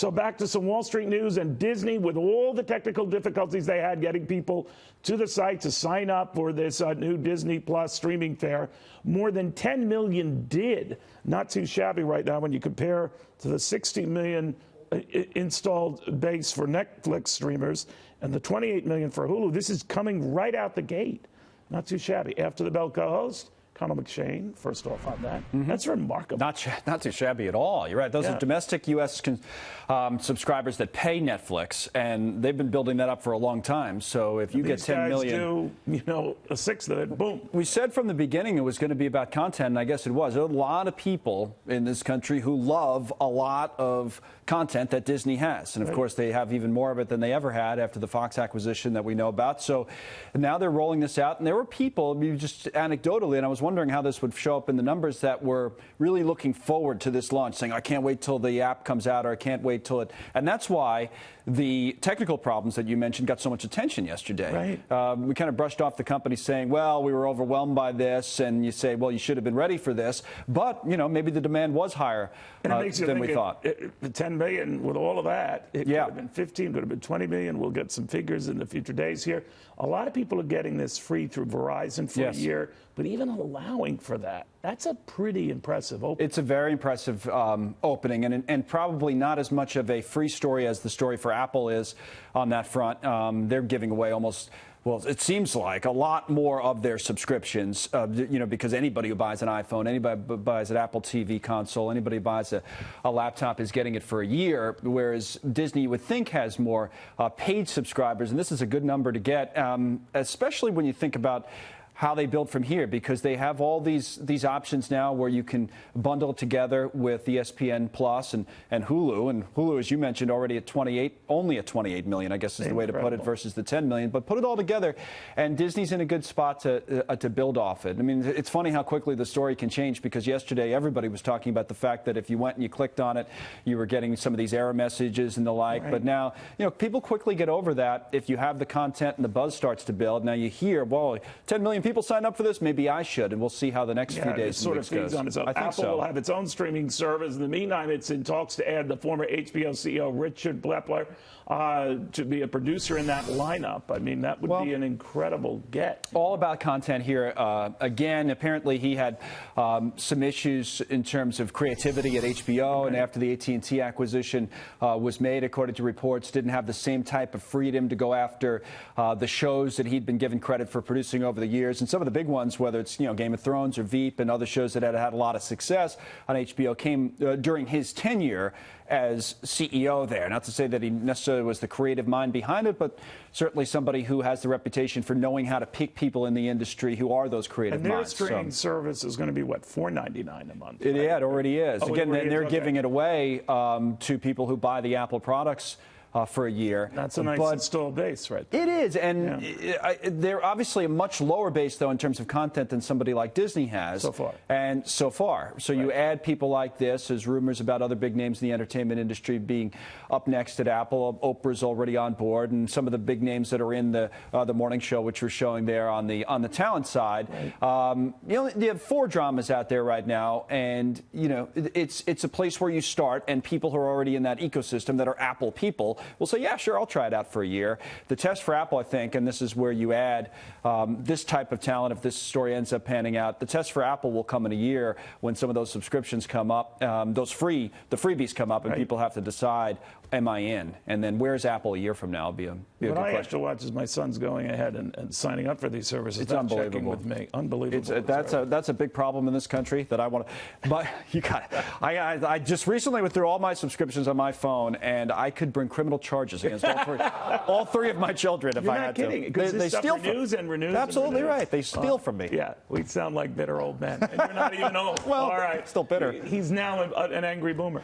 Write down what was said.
So back to some Wall Street news and Disney, with all the technical difficulties they had getting people to the site to sign up for this new Disney Plus streaming fare. More than 10 million did. Not too shabby right now when you compare to the 60 million installed base for Netflix streamers and the 28 million for Hulu. This is coming right out the gate. Not too shabby. After the bell co-host, Connell McShane, first off on that. That's remarkable. Not too shabby at all. You're right. Those are domestic U.S. Subscribers that pay Netflix, and they've been building that up for a long time. So if you get 10 million, do, a sixth of it, boom. We said from the beginning it was going to be about content, and I guess it was. There are a lot of people in this country who love a lot of content that Disney has, and of course they have even more of it than they ever had after the Fox acquisition that we know about. So now they're rolling this out, and there were people, just anecdotally, and I was wondering how this would show up in the numbers, that were really looking forward to this launch, saying, I can't wait till the app comes out, or I can't wait till it. And that's why the technical problems that you mentioned got so much attention yesterday. Right. We kind of brushed off the company saying, well, we were overwhelmed by this, and you say, well, you should have been ready for this. But, maybe the demand was higher than we thought. The 10 million with all of that, it could have been 15, could have been 20 million. We'll get some figures in the future days here. A lot of people are getting this free through Verizon for a year, but even allowing for that, that's a pretty impressive opening. It's a very impressive opening, and probably not as much of a free story as the story for Apple is on that front. They're giving away almost, well, it seems like a lot more of their subscriptions, because anybody who buys an iPhone, anybody who buys an Apple TV console, anybody who buys a laptop is getting it for a year, whereas Disney, you would think, has more paid subscribers, and this is a good number to get, especially when you think about how they build from here, because they have all these options now where you can bundle it together with ESPN Plus and Hulu. And Hulu, as you mentioned, already at only at 28 million, I guess is the way to put it, versus the 10 million. But put it all together, and Disney's in a good spot to build off it. I mean, it's funny how quickly the story can change, because yesterday everybody was talking about the fact that if you went and you clicked on it, you were getting some of these error messages and the like. But now, people quickly get over that if you have the content and the buzz starts to build. Now you hear, well, 10 million people signed up for this, maybe I should, and we'll see how the next few days sort of feeds on its own. Apple will have its own streaming service. In the meantime, it's in talks to add the former HBO CEO Richard Blepler to be a producer in that lineup. I mean, that would be an incredible get. All about content here. Again, apparently he had some issues in terms of creativity at HBO, and after the AT&T acquisition was made, according to reports, didn't have the same type of freedom to go after the shows that he'd been given credit for producing over the years. And some of the big ones, whether it's Game of Thrones or Veep and other shows that had had a lot of success on HBO, came during his tenure as CEO there. Not to say that he necessarily was the creative mind behind it, but certainly somebody who has the reputation for knowing how to pick people in the industry who are those creative minds. And their streaming service is going to be, what, $4.99 a month? Right? Yeah, it already is. Again, they're giving it away to people who buy the Apple products for a year. That's a nice installed base right there. It is, and they're obviously a much lower base, though, in terms of content than somebody like Disney has. So far. So you add people like this. There's rumors about other big names in the entertainment industry being up next at Apple. Oprah's already on board, and some of the big names that are in the morning show, which we're showing there on the talent side. You have 4 dramas out there right now, and it's a place where you start, and people who are already in that ecosystem that are Apple people will say, yeah, sure, I'll try it out for a year. The test for Apple, I think, and this is where you add this type of talent, if this story ends up panning out, the test for Apple will come in a year when some of those subscriptions come up, the freebies come up, and people have to decide, am I in? And then where's Apple a year from now? Will be a good question. What I have to watch is my son's going ahead and signing up for these services. It's unbelievable. With me. Unbelievable. That's a big problem in this country that I want to. But you got it. I just recently went through all my subscriptions on my phone, and I could bring criminal charges against all three of my children if I had to. You're not kidding. They steal renews and renews. Absolutely right. They steal from me. Yeah, we sound like bitter old men. And you're not even old. Well, all right. Still bitter. He's now an angry boomer.